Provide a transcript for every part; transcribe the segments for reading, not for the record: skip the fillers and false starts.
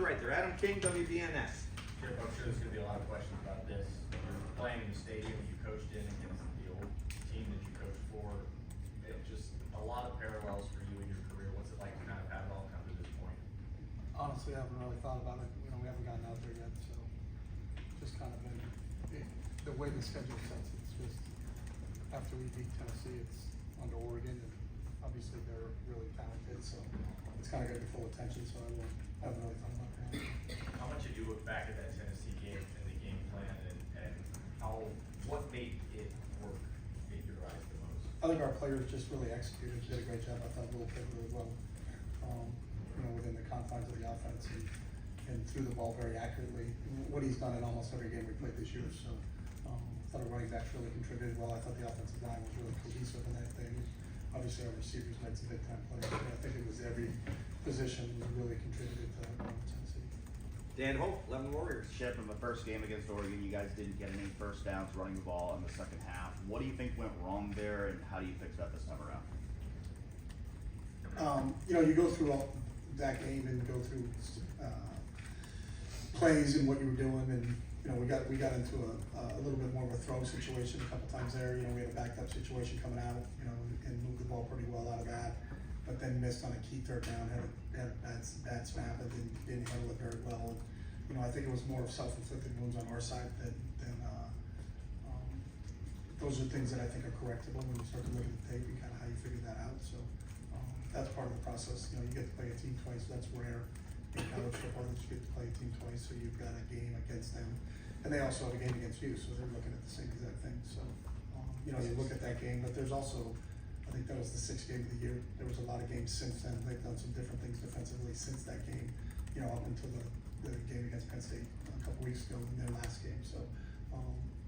right there. Adam King, WBNS. Chip, I'm sure there's going to be a lot of questions about this. You're playing in the stadium you coached in against the old team that you coached for. Just a lot of parallels for you in your career. What's it like to kind of have it all come to this point? Honestly, I haven't really thought about it. You know, we haven't gotten out there yet, so just kind of been the way the schedule sets. It's just after we beat Tennessee, it's under Oregon, and obviously they're really talented, so it's kind of got to be full attention. So I haven't really thought about that. How much did you look back at that Tennessee game and the game plan, and what made it work in your eyes the most? I think our players just really executed, did a great job. I thought Will played really well, you know, within the confines of the offense and threw the ball very accurately. What he's done in almost every game we played this year. So I thought our running backs really contributed well. I thought the offensive line was really cohesive in that thing. Obviously, our receivers made some big time plays. But I think it was every position really contributed to Tennessee. Dan Hope, 11 Warriors. Chip, in the first game against Oregon, you guys didn't get any first downs running the ball in the second half. What do you think went wrong there, and how do you fix that this time around? You know, you go through all that game and go through plays and what you were doing, and you know we got into a little bit more of a throw situation a couple times there. You know, we had a backed up situation coming out, you know, and moved the ball pretty well out of that, but then missed on a key third down, had a bad snap, and didn't handle it very well. And, you know, I think it was more of self-inflicted wounds on our side than those are things that I think are correctable when you start to look at the tape and kind of how you figure that out. So that's part of the process. You know, you get to play a team twice. That's rare in college football that you get to play a team twice. So you've got a game against them, and they also have a game against you. So they're looking at the same exact thing. So you know, you look at that game, but there's also, I think that was the 6th game of the year. There was a lot of games since then. They've done some different things defensively since that game. You know, up until the game against Penn State a couple weeks ago in their last game. So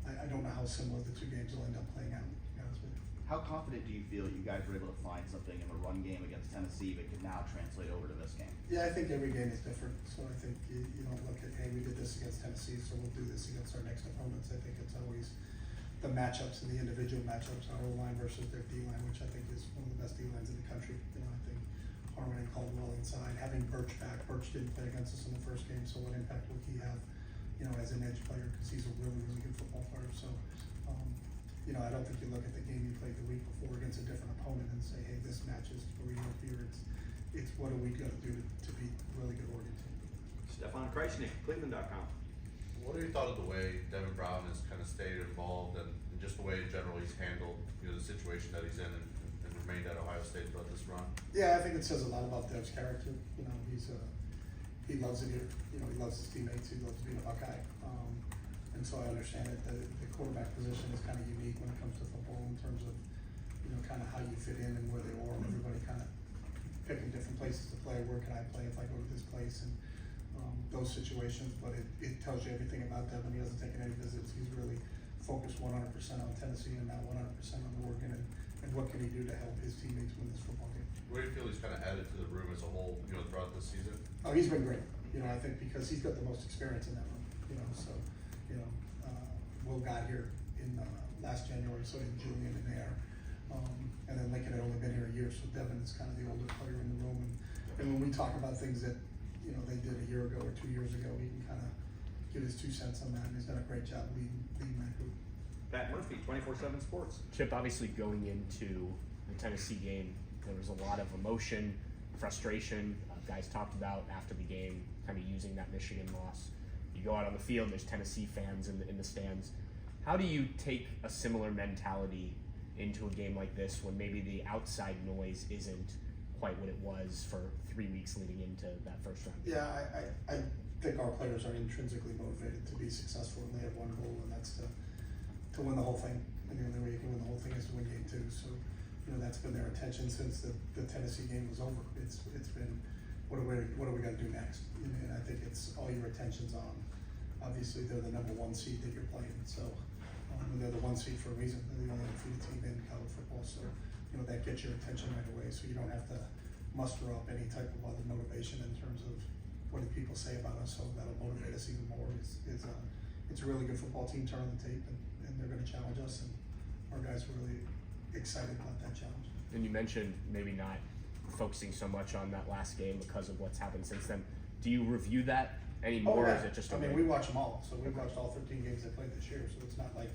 I don't know how similar the two games will end up playing out, to be honest with you. How confident do you feel that you guys were able to find something in the run game against Tennessee that could now translate over to this game? Yeah, I think every game is different. So I think you don't look at, hey, we did this against Tennessee, so we'll do this against our next opponents. I think it's always the matchups and the individual matchups, our O-line versus their D-line, which I think is one of the best D-lines in the country. You know, I think Harmon and Caldwell inside, having Birch back. Birch didn't play against us in the first game, so what impact will he have, you know, as an edge player, because he's a really, really good football player. So, you know, I don't think you look at the game you played the week before against a different opponent and say, hey, this match is for real here. It's what are we going to do to beat really good Oregon team. Stefan Kreisnick, Cleveland.com. What are your thoughts of the way Devin Brown has kind of stayed involved and just the way in general he's handled, you know, the situation that he's in and remained at Ohio State throughout this run? Yeah, I think it says a lot about Dev's character. You know, he loves it here. You know, he loves his teammates. He loves being a Buckeye. And so I understand it. The quarterback position is kind of unique when it comes to football in terms of, you know, kind of how you fit in and where they are. Everybody kind of picking different places to play. Where can I play if I go to this place? And those situations. But it tells you everything about Devin. He hasn't taken any visits. He's really focused 100% on Tennessee and now 100% on Oregon. And what can he do to help his teammates win this football game? Where do you feel he's kind of added to the room as a whole, you know, throughout this season? Oh, he's been great. You know, I think because he's got the most experience in that room. You know, so you know, Will got here in last January, so did Julian and Air, and then Lincoln had only been here a year, so Devin is kind of the older player in the room. And when we talk about things that you know they did a year ago or 2 years ago, he can kind of give his 2 cents on that, and he's done a great job leading that group. Pat Murphy, 24/7 Sports. Chip, obviously going into the Tennessee game, there was a lot of emotion, frustration. Guys talked about after the game, kind of using that Michigan loss. You go out on the field, there's Tennessee fans in the stands. How do you take a similar mentality into a game like this when maybe the outside noise isn't quite what it was for 3 weeks leading into that first round? Yeah, I think our players are intrinsically motivated to be successful, and they have one goal, and that's to win the whole thing. And the only way you can win the whole thing is to win game 2. So, you know, that's been their intention since the Tennessee game was over. It's been what are we going to do next? And I think it's all your attention's on. Obviously, they're the number 1 seed that you're playing, so they're the 1 seed for a reason. They're the only undefeated team in college football, so you know that gets your attention right away. So you don't have to muster up any type of other motivation in terms of what do people say about us. So that'll motivate us even more. It's a really good football team. Turn on the tape, and they're going to challenge us, and our guys are really excited about that challenge. And you mentioned maybe not focusing so much on that last game because of what's happened since then. Do Do you review that Oh, anymore, or yeah. is it just I a mean, win? we watch them all, so we've watched all 13 games they played this year, so it's not like,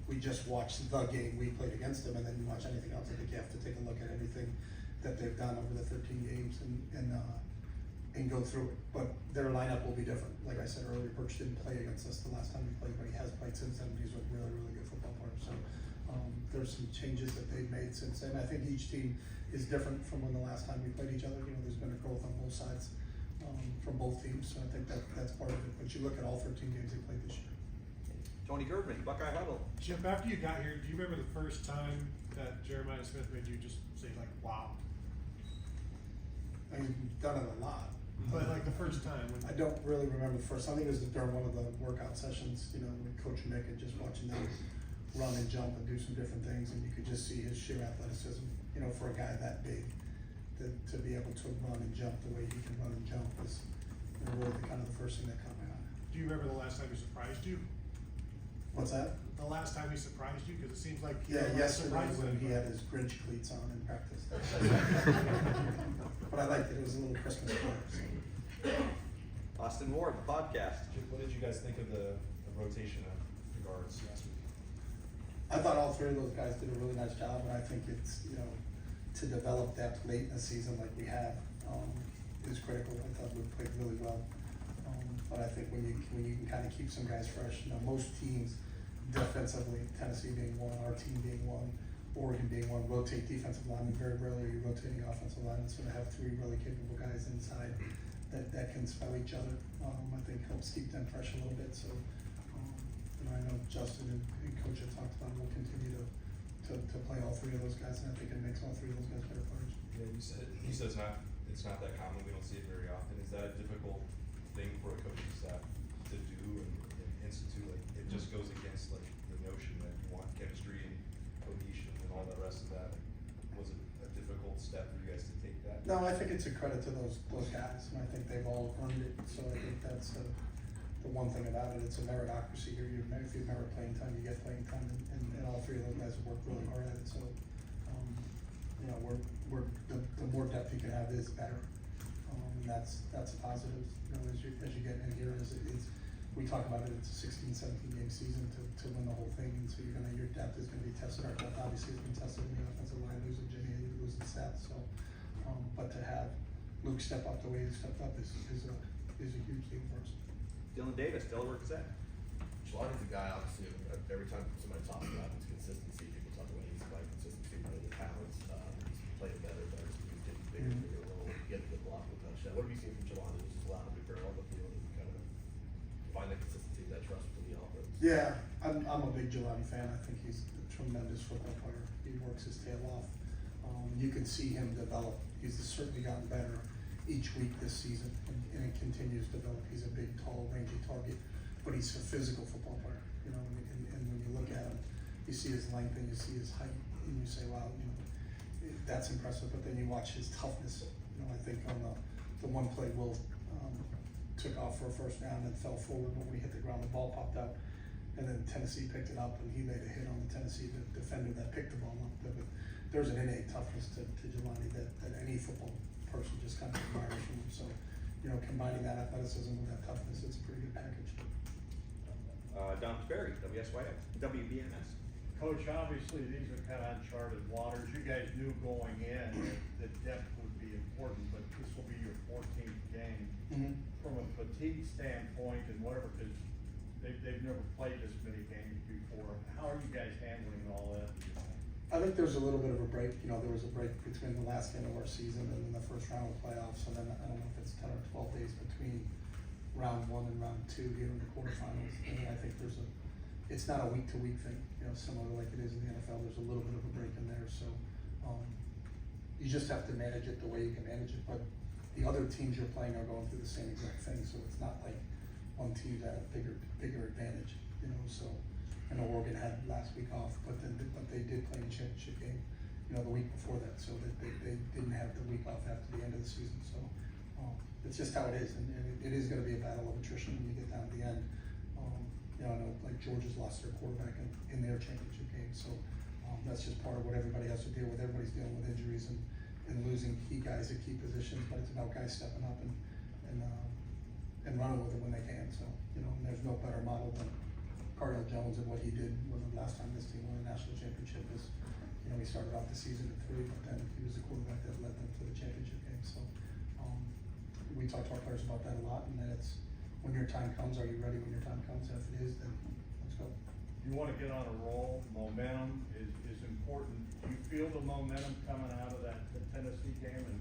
we just watched the game we played against them and then you watch anything else. I think you have to take a look at everything that they've done over the 13 games and go through it. But their lineup will be different. Like I said earlier, Birch didn't play against us the last time he played, but he has played since then. He's a really, really good football player. So, there's some changes that they've made since then. I think each team is different from when the last time we played each other. You know, there's been a growth on both sides, from both teams. So I think that's part of it. But you look at all 13 games they played this year. Tony Gervin, Buckeye Huddle. Chip, after you got here, do you remember the first time that Jeremiah Smith made you just say like, wow? I mean, we've done it a lot. But like the first time when. I don't really remember the first. I think it was during one of the workout sessions, you know, with Coach Mick and just watching them run and jump and do some different things, and you could just see his sheer athleticism. You know, for a guy that big, to be able to run and jump the way he can run and jump was, you know, really the kind of the first thing that caught my eye. Do you remember the last time he surprised you? What's that? The last time he surprised you? Because it seems like. Yeah, Jeremiah yesterday surprised when he everybody. had his Grinch cleats on in practice. But I liked it. It was a little Christmas color. So. Austin Ward, the podcast. What did you guys think of the rotation of the guards last week? I thought all three of those guys did a really nice job, and I think it's, you know, to develop depth late in the season like we have, is critical. I thought we played really well. But I think when you can kind of keep some guys fresh, you know, most teams defensively, Tennessee being one, our team being one, Oregon being one, rotate defensive linemen. Very rarely are you rotating offensive linemen, so to have three really capable guys inside that can spell each other, I think helps keep them fresh a little bit. So, you know, I know Justin and Coach have talked about we'll continue to play all three of those guys, and I think it makes all three of those guys better players. Yeah, you said it's not that common. We don't see it very often. Is that a difficult thing for a coaching staff to do and institute? Like, it just goes against like the notion that you want chemistry and cohesion and all the rest of that. Was it a difficult step for you guys to take that? No, I think it's a credit to those guys, and I think they've all earned it. So I think that's the one thing about it. It's a meritocracy here. If you merit playing time, you get playing time, and all three of those guys have worked really hard at it. So, you know, the more depth you can have is better, and that's a positive. You know, as you get in here, we talk about it. It's a 16, 17 game season to win the whole thing, and so your depth is going to be tested. Our depth obviously has been tested in the offensive line, losing Jimmy, losing Seth. So, but to have Luke step up the way he stepped up is a huge thing for us. Dylan Davis, Delaware Gazette. Jelani's a guy, obviously, every time somebody talks about his consistency, people talk about he's like consistency, but the talents, he's playing better, he's getting bigger, bigger role, getting the block and touchdown. What have you seen from Jelani, just allow him to burn all the field and kind of find that consistency, that trust for the offense? Yeah, I'm a big Jelani fan. I think he's a tremendous football player. He works his tail off. You can see him develop. He's certainly gotten better each week this season, and it continues to develop. He's a big, tall, rangy target, but he's a physical football player. You know, and when you look at him, you see his length and you see his height, and you say, wow, you know, that's impressive. But then you watch his toughness. You know, I think on the one play, Will took off for a first down and fell forward, but when he hit the ground, the ball popped out, and then Tennessee picked it up, and he made a hit on the Tennessee defender that picked the ball up. But there's an innate toughness to Jelani that any football person just kind of admires from him. So, you know, combining that athleticism with that toughness, it's a pretty good package. Don Sperry, WBNS. Coach, obviously, these are kind of uncharted waters. You guys knew going in that depth would be important, but this will be your 14th game. Mm-hmm. From a fatigue standpoint and whatever, because they've never played this many games before, how are you guys handling all that? I think there's a little bit of a break. You know, there was a break between the last game of our season and then the first round of playoffs, and then I don't know if it's 10 or 12 days between round 1 and round 2 here in the quarterfinals. And I think it's not a week-to-week thing, you know, similar like it is in the NFL. There's a little bit of a break in there, so you just have to manage it the way you can manage it. But the other teams you're playing are going through the same exact thing, so it's not like one team's at a bigger advantage, you know. So I know Oregon had last week off, but they did play in the championship game, you know, the week before that, so that they didn't have the week off after the end of the season. So it's just how it is, and it is going to be a battle of attrition when you get down to the end. You know, I know like Georgia's lost their quarterback in their championship game, so that's just part of what everybody has to deal with. Everybody's dealing with injuries and losing key guys at key positions, but it's about guys stepping up and and running with it when they can, so, you know, and there's no better model than Cardell Jones and what he did when the last time this team won a national championship is, you know, he started off the season at 3, but then he was the quarterback that led them to the championship game, so, we talk to our players about that a lot, and then it's, when your time comes, are you ready when your time comes, and if it is, then let's go. You wanna get on a roll, momentum is important. Do you feel the momentum coming out of the Tennessee game, and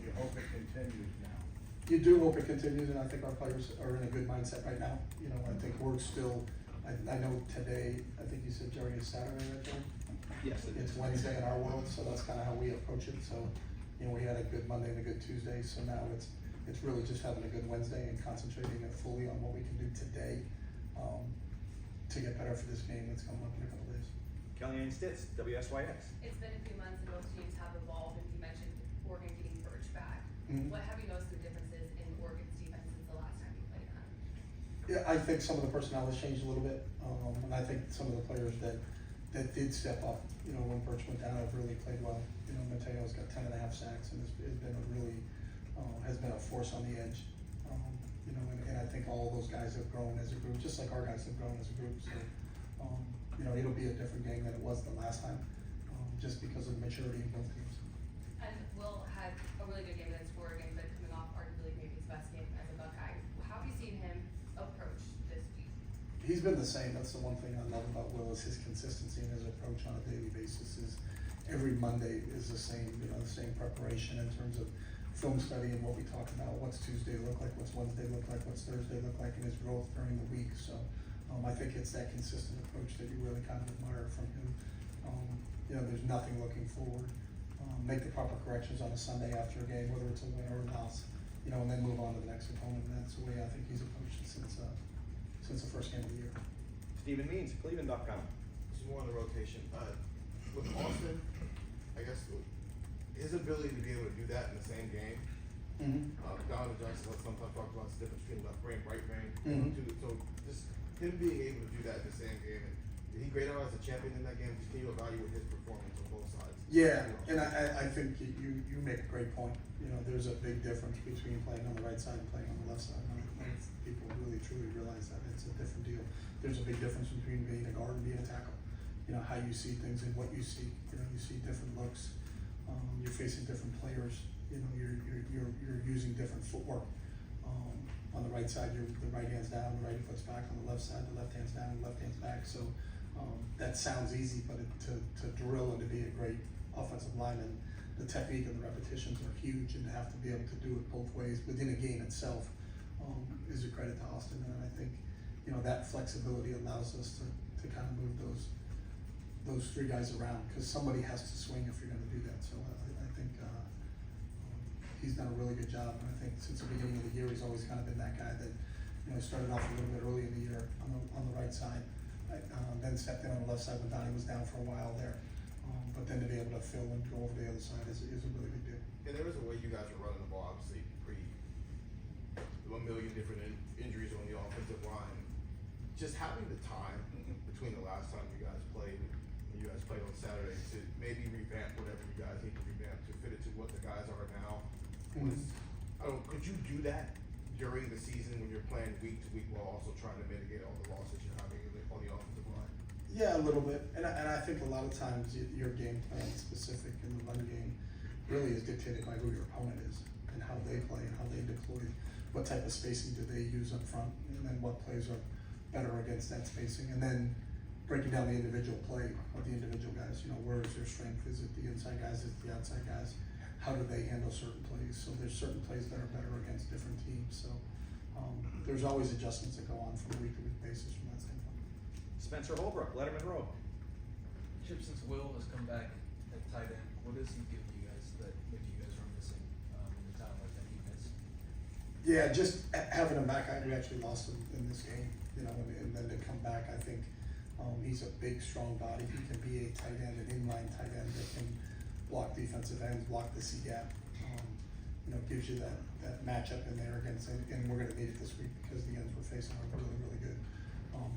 you hope it continues now? You do hope it continues, and I think our players are in a good mindset right now. You know, I think we're still, I know today, I think you said, Jerry, is Saturday, right, Jerry? Yes, it is. It's Wednesday in our world, so that's kinda how we approach it, so, you know, we had a good Monday and a good Tuesday, so now it's really just having a good Wednesday and concentrating it fully on what we can do today, to get better for this game that's coming up in a couple days. Kellyanne Stitz, WSYX. It's been a few months and both teams have evolved, and you mentioned Oregon getting Birch back. Mhm. What have you noticed the differences in Oregon's defense since the last time you played them? Yeah, I think some of the personnel has changed a little bit, and I think some of the players that did step up, you know, when Birch went down, have really played well. You know, Mateo's got 10.5 sacks and has been a really, has been a force on the edge. You know, and I think all of those guys have grown as a group, just like our guys have grown as a group, so, you know, it'll be a different game than it was the last time, just because of the maturity in both teams. And Will had a really good game against Oregon, but coming off arguably maybe his best game as a Buckeye. How have you seen him approach this week? He's been the same. That's the one thing I love about Will is his consistency and his approach on a daily basis is every Monday is the same, you know, the same preparation in terms of film study and what we talk about, what's Tuesday look like, what's Wednesday look like, what's Thursday look like, and his growth during the week. So I think it's that consistent approach that you really kind of admire from him. You know, there's nothing looking forward. Make the proper corrections on a Sunday after a game, whether it's a win or a loss, you know, and then move on to the next opponent. And that's the way I think he's approached it since the first game of the year. Stephen Means, Cleveland.com. This is more on the rotation. With Austin, I guess his ability to be able to do that in the same game. Mm-hmm. Donovan Johnson sometimes talk about the difference between left brain, right brain. Mhm. So just him being able to do that in the same game. And did he grade out as a champion in that game? Just can you evaluate his performance on both sides? Yeah, and I think you make a great point. You know, there's a big difference between playing on the right side and playing on the left side. And I think people really truly realize that it's a different deal. There's a big difference between being a guard and being a tackle. You know, how you see things and what you see. You know, you see different looks. You're facing different players. You know, you're using different footwork. On the right side, the right hand's down, the right foot's back. On the left side, the left hand's down, the left hand's back. So that sounds easy, but to drill and to be a great offensive lineman, the technique and the repetitions are huge, and to have to be able to do it both ways within a game itself is a credit to Austin. And I think, you know, that flexibility allows us to kind of move those three guys around, because somebody has to swing if you're going to do that. So I think he's done a really good job, and I think since the beginning of the year he's always kind of been that guy that, you know, started off a little bit early in the year on the right side, then stepped in on the left side when Donnie was down for a while there, but then to be able to fill and go over the other side is a really big deal. And there was a way you guys were running the ball, obviously, 1 million different injuries on the offensive line. Just having the time between the last time you guys played and you guys played on Saturday to maybe revamp whatever you guys need to revamp to fit it to what the guys are now. Could you do that during the season when you're playing week to week while also trying to mitigate all the losses you're having on the offensive line? Yeah, a little bit, and I think a lot of times your game plan specific in the run game really is dictated by who your opponent is and how they play and how they deploy. What type of spacing do they use up front, and then what plays are better against that spacing, and then breaking down the individual play of the individual guys. You know, where is their strength? Is it the inside guys? Is it the outside guys? How do they handle certain plays? So there's certain plays that are better against different teams. So there's always adjustments that go on from a week-to-week basis from that standpoint. Spencer Holbrook, Letterman Row. Chip, since Will has come back at tight end, what does he give you guys that maybe you guys were missing in the time like that he missed? Yeah, just having him back, we actually lost him in this game, you know, and then to come back, I think he's a big, strong body. He can be a tight end, an inline tight end that can block defensive ends, block the C gap. You know, gives you that matchup in there against, and we're going to need it this week because the ends we're facing are really, really good.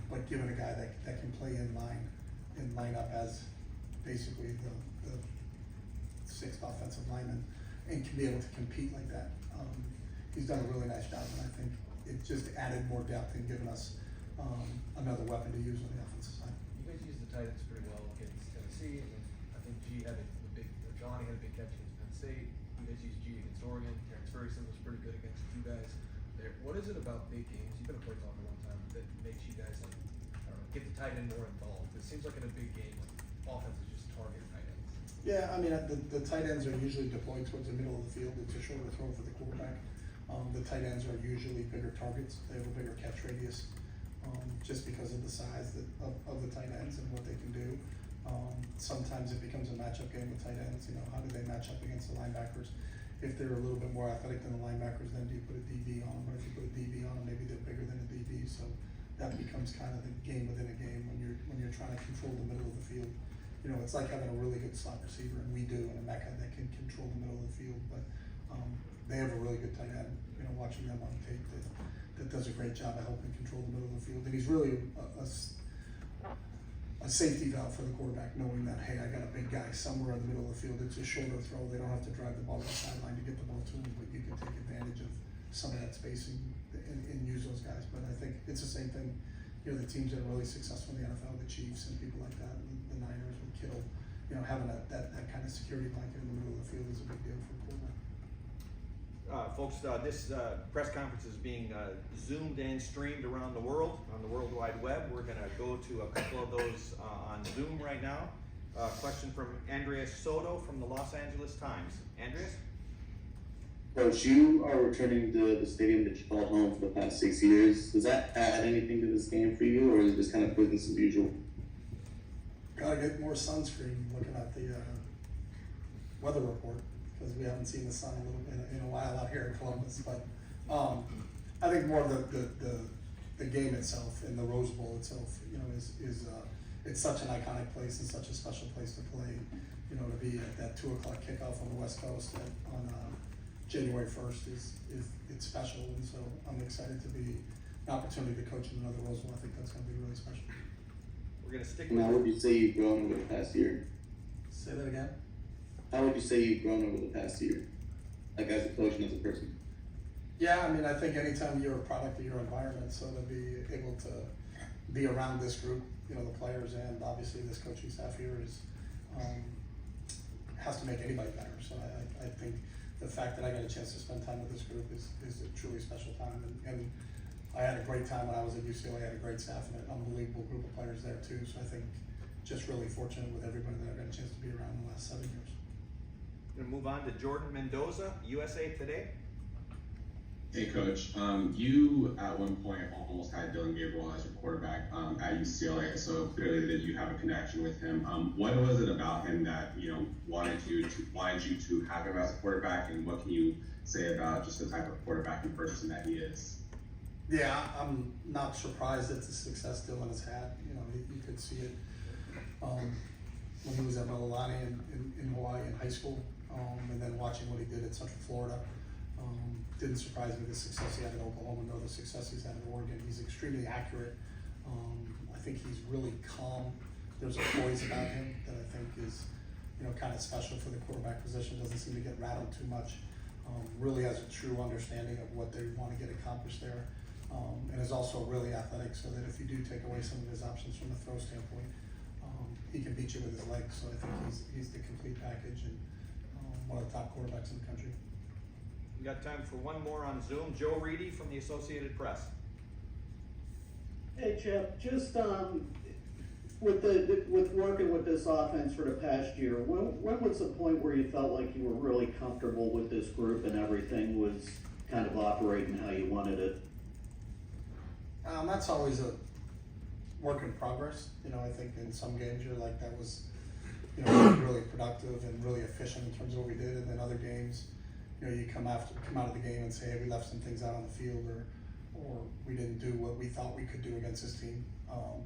But given a guy that can play in line up as basically the 6th offensive lineman and can be able to compete like that. he's done a really nice job, and I think it just added more depth and given us, another weapon to use on the offensive side. You guys used the tight ends pretty well against Tennessee, and I think G had a big, Johnny had a big catch against Penn State. You guys used G against Oregon. Terrence Ferguson was pretty good against you guys. There, what is it about big games? You've been a play talker one time that makes you guys like, I don't know, get the tight end more involved. It seems like in a big game, offenses just target tight ends. Yeah, I mean, the tight ends are usually deployed towards the middle of the field. It's a shorter throw for the quarterback. The tight ends are usually bigger targets. They have a bigger catch radius, just because of the size of the tight ends and what they can do. Sometimes it becomes a matchup game with tight ends. You know, how do they match up against the linebackers? If they're a little bit more athletic than the linebackers, then do you put a DB on them? Or if you put a DB on them, maybe they're bigger than a DB. So that becomes kind of the game within a game when you're trying to control the middle of the field. You know, it's like having a really good slot receiver, and we do, and a Mecca that can control the middle of the field. But they have a really good tight end. You know, watching them on tape, that does a great job of helping control the middle of the field. And he's really a safety valve for the quarterback, knowing that, hey, I got a big guy somewhere in the middle of the field. It's a shorter throw. They don't have to drive the ball to the sideline to get the ball to him, but you can take advantage of some of that spacing and use those guys. But I think it's the same thing. You know, the teams that are really successful in the NFL, the Chiefs and people like that, the Niners with Kittle, you know, having that kind of security blanket in the middle of the field is a big deal for a quarterback. Folks, this press conference is being zoomed and streamed around the world on the World Wide Web. We're going to go to a couple of those on Zoom right now. Question from Andreas Soto from the Los Angeles Times. Andreas? Coach, you are returning to the stadium that you called home for the past 6 years. Does that add anything to this game for you, or is it just kind of business as usual? Gotta get more sunscreen looking at the weather report, because we haven't seen the sun in a while out here in Columbus. But I think more of the game itself and the Rose Bowl itself, you know, is it's such an iconic place and such a special place to play. You know, to be at that 2 o'clock kickoff on the West Coast on January 1st it's special, and so I'm excited to be an opportunity to coach in another Rose Bowl. I think that's going to be really special. We're going to stick And how with would you say you've grown over the past year? Say that again. How would you say you've grown over the past year? Like as a coach and as a person? Yeah, I mean, I think anytime you're a product of your environment, so to be able to be around this group, you know, the players and obviously this coaching staff here is has to make anybody better. So I think the fact that I got a chance to spend time with this group is a truly special time. And I had a great time when I was at UCLA. I had a great staff and an unbelievable group of players there too. So I think just really fortunate with everybody that I've got a chance to be around in the last 7 years. We're going to move on to Jordan Mendoza, USA Today. Hey Coach, you at one point almost had Dylan Gabriel as your quarterback at UCLA, so clearly that you have a connection with him. What was it about him that wanted you to have him as a quarterback, and what can you say about just the type of quarterbacking person that he is? Yeah, I'm not surprised at the success Dylan has had. You know, you could see it when he was at Mililani in Hawaii in high school, and then watching what he did at Central Florida. Didn't surprise me the success he had at Oklahoma, nor the success he's had at Oregon. He's extremely accurate. I think he's really calm. There's a poise about him that I think is, kind of special for the quarterback position. Doesn't seem to get rattled too much. Really has a true understanding of what they want to get accomplished there, and is also really athletic. So that if you do take away some of his options from a throw standpoint, he can beat you with his legs. So I think he's the complete package and one of the top quarterbacks in the country. We got time for one more on Zoom. Joe Reedy from the Associated Press. Hey Chip, just with working with this offense for the past year, when was the point where you felt like you were really comfortable with this group and everything was kind of operating how you wanted it? That's always a work in progress. I think in some games you're like, that was really productive and really efficient in terms of what we did, and then other games you come out of the game and say, hey, we left some things out on the field, or we didn't do what we thought we could do against this team.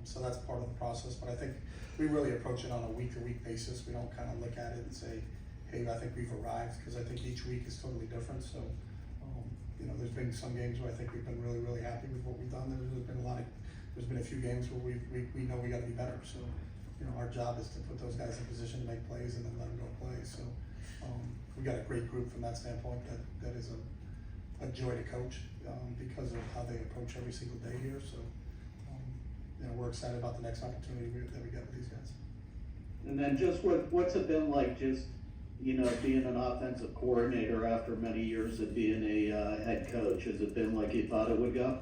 So that's part of the process. But I think we really approach it on a week-to-week basis. We don't kind of look at it and say, hey, I think we've arrived, because I think each week is totally different. So, there's been some games where I think we've been really, really happy with what we've done. There's been a few games where we know we got to be better. So, our job is to put those guys in position to make plays and then let them go play. So, we got a great group from that standpoint that is a joy to coach, because of how they approach every single day here, so, you know, we're excited about the next opportunity that we get with these guys. And then just what's it been like just, you know, being an offensive coordinator after many years of being a head coach? Has it been like you thought it would go?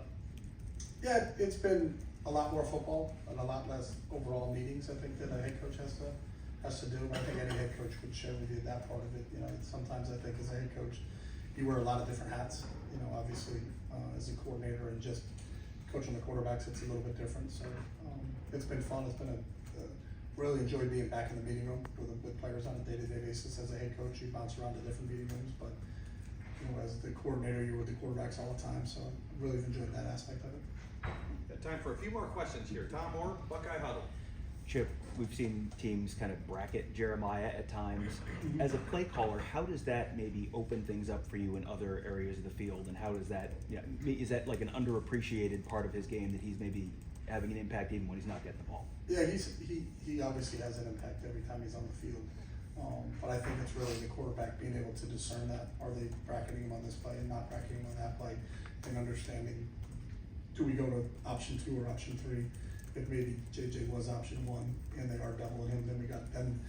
Yeah, it's been a lot more football and a lot less overall meetings, I think, that a head coach has to do. I think any head coach would share with you that part of it. You know, sometimes I think as a head coach, you wear a lot of different hats. You know, obviously, as a coordinator and just coaching the quarterbacks, it's a little bit different. So it's been fun. It's been really enjoyed being back in the meeting room with players on a day-to-day basis. As a head coach, you bounce around to different meeting rooms, but you know, as the coordinator, you're with the quarterbacks all the time. So I really enjoyed that aspect of it. Got time for a few more questions here. Tom Moore, Buckeye Huddle. Chip, we've seen teams kind of bracket Jeremiah at times. As a play caller, how does that maybe open things up for you in other areas of the field? And how does that, is that like an underappreciated part of his game that he's maybe having an impact even when he's not getting the ball? Yeah, he obviously has an impact every time he's on the field. But I think it's really the quarterback being able to discern that. Are they bracketing him on this play and not bracketing him on that play? And understanding, do we go to option 2 or option 3? If maybe JJ was option 1 and they are doubling him, then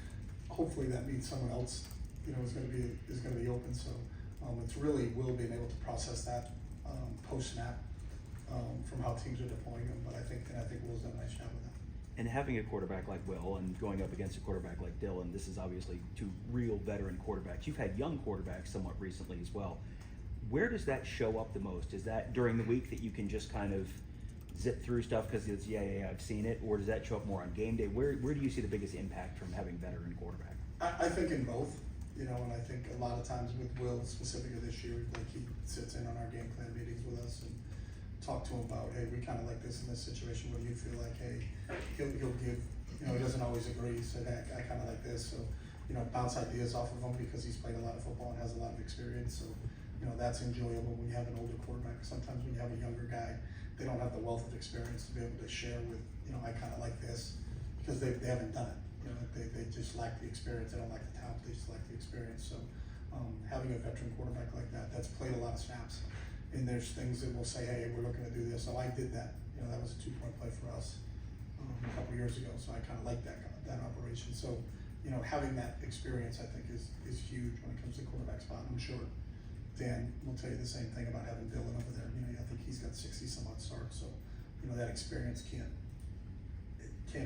hopefully that means someone else, you know, is going to be open. So it's really Will being able to process that post snap from how teams are deploying him. But I think Will's done a nice job with that. And having a quarterback like Will and going up against a quarterback like Dylan, this is obviously 2 real veteran quarterbacks. You've had young quarterbacks somewhat recently as well. Where does that show up the most? Is that during the week that you can just kind of zip through stuff because it's I've seen it, or does that show up more on game day? Where do you see the biggest impact from having veteran quarterback? I think in both, you know, and I think a lot of times with Will, specifically this year, like he sits in on our game plan meetings with us and talk to him about, hey, we kind of like this in this situation where you feel like, hey, he'll give, you know, he doesn't always agree. He said, hey, I kind of like this, so you know, bounce ideas off of him because he's played a lot of football and has a lot of experience. So you know, that's enjoyable when you have an older quarterback. Sometimes when you have a younger guy, they don't have the wealth of experience to be able to share with, you know, I kind of like this, because they haven't done it. You know, they just lack the experience. They don't like the talent. They just lack the experience. So having a veteran quarterback like that's played a lot of snaps, and there's things that will say, hey, we're looking to do this. So I did that. You know, that was a 2-point play for us a couple years ago. So I kind of like that operation. So you know, having that experience, I think, is huge when it comes to quarterback spot. I'm sure Dan will tell you the same thing about having Dylan over there. You know, I think he's got 60 some odd starts, so you know that experience can't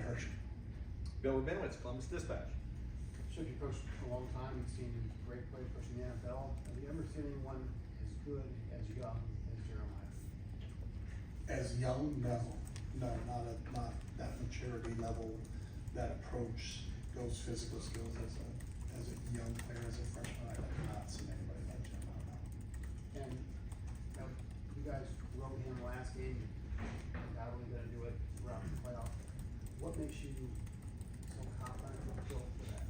hurt you. Bill Rabinowitz, Columbus Dispatch. So you coached for a long time and seen great play pushing the NFL. Have you ever seen anyone as good, as young as Jeremiah? As young, no, not that maturity level, that approach, those physical skills as a young player, as a freshman. I have not seen anybody like Jeremiah. No. And you know, you guys rode him last game. You're not only going to do it throughout the playoff. What makes you so confident and built for that?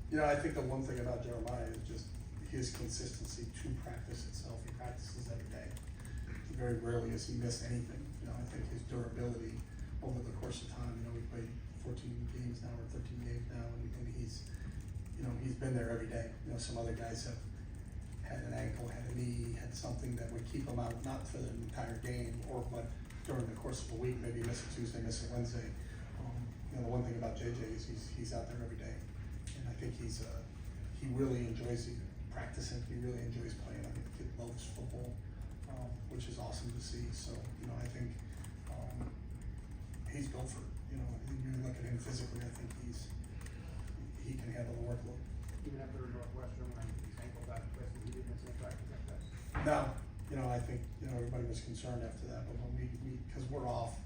You know, I think the one thing about Jeremiah is just his consistency to practice itself. He practices every day. Very rarely has he missed anything. You know, I think his durability over the course of time. You know, we played 14 games now or 13 games now, and he's, you know, he's been there every day. You know, some other guys have had an ankle, had a knee, had something that would keep them out, not for the entire game, but during the course of a week, maybe miss a Tuesday, miss a Wednesday. You know, the one thing about JJ is he's out there every day, and I think he really enjoys practicing. He really enjoys playing. I think the kid loves football, which is awesome to see. So you know, I think he's built for it. You know, you look at him physically, I think he can handle the workload. Even after Northwestern, when his ankle got twisted, he didn't miss any practice like that. No, you know, I think, you know, everybody was concerned after that, but when because we're off,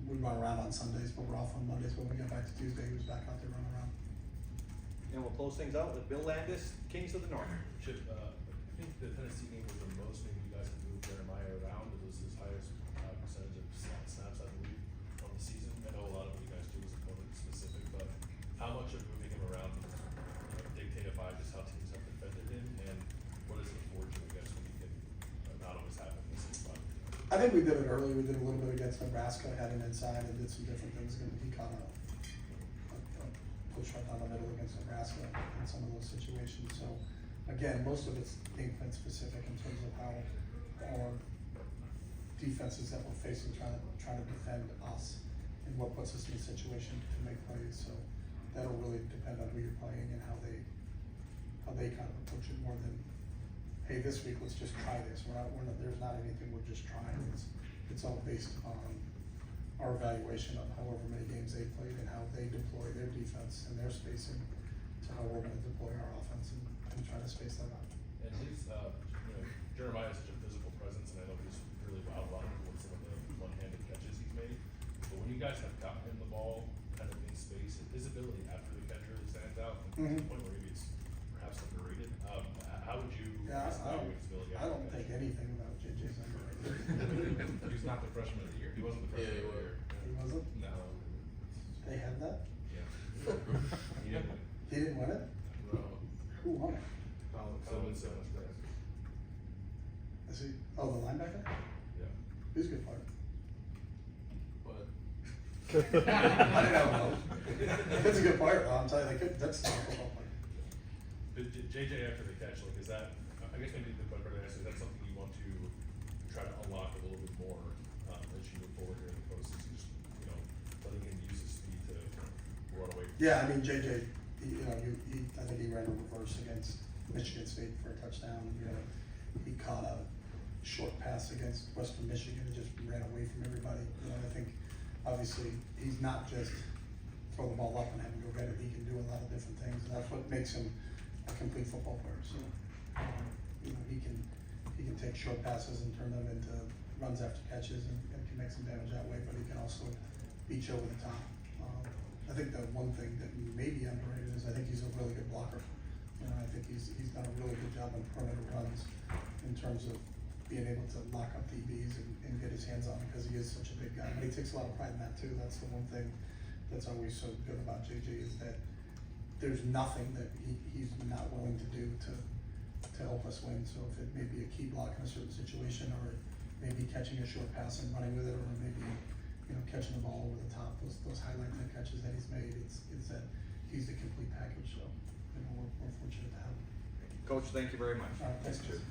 we run around on Sundays, but we're off on Mondays. When we got back to Tuesday, he was back out there running around. And we'll close things out with Bill Landis, Kings of the North. Chip, I think the Tennessee game was the most maybe you guys have moved Jeremiah around. It was his highest percentage of snaps, I believe, on the season. I know a lot of what you guys do is opponent specific, but how much of moving him around is dictated by just how teams have defended him, and what is the fortune, I guess, when you can not always have him in the same spot? I think we did it early. We did a little bit against Nebraska, had him inside and did some different things. And he caught a push right down the middle against Nebraska in some of those situations. So again, most of it's game plan specific in terms of how our defenses that we're facing trying to defend us and what puts us in a situation to make plays. So that'll really depend on who you're playing and how they kind of approach it more than, hey, this week let's just try this. There's not anything we're just trying. It's all based on our evaluation of however many games they played and how they deploy their defense and their spacing to how we're going to deploy our offense and try to space that out. And he's, Jeremiah is such a physical presence, and I know he's really wild with some of the one-handed catches he's made. But when you guys have gotten him the ball kind of in space, his ability after the catch really stands out, and to the point where maybe it's perhaps underrated. How would you evaluate his ability I after don't the take catch? anything without JJ's underrated. He's not the freshman of the year. He wasn't the freshman of the year. He wasn't? No. They had that? Yeah. He didn't win it. He didn't win it? No. Who won it? Sullivan Simmons. Is he, oh, the linebacker? Yeah. He's a good player. But. I don't know. That's a good player, though, I'm telling you, that's not a football player. But JJ after the catch, like, is that, I guess maybe the better to ask, is that something you want to try to unlock a little bit more, as you move forward here in the postseason, just, letting him use his speed to run away? Yeah, I mean, JJ, I think he ran a reverse against Michigan State for a touchdown. He caught a short pass against Western Michigan and just ran away from everybody. I think obviously he's not just throw the ball up and have him go get it. He can do a lot of different things, and that's what makes him a complete football player. So, he can take short passes and turn them into runs after catches and can make some damage that way, but he can also beat you over the top. I think the one thing that may be underrated is I think he's a really good blocker. I think he's done a really good job on perimeter runs in terms of being able to lock up DBs and get his hands on because he is such a big guy. But he takes a lot of pride in that too. That's the one thing that's always so good about JJ is that there's nothing that he's not willing to do to help us win. So if it may be a key block in a certain situation, or maybe catching a short pass and running with it, or maybe catching the ball over the top, those highlight type catches that he's made, it's that he's the complete package. So we're fortunate to have him. Coach, thank you very much. Thanks, Chip.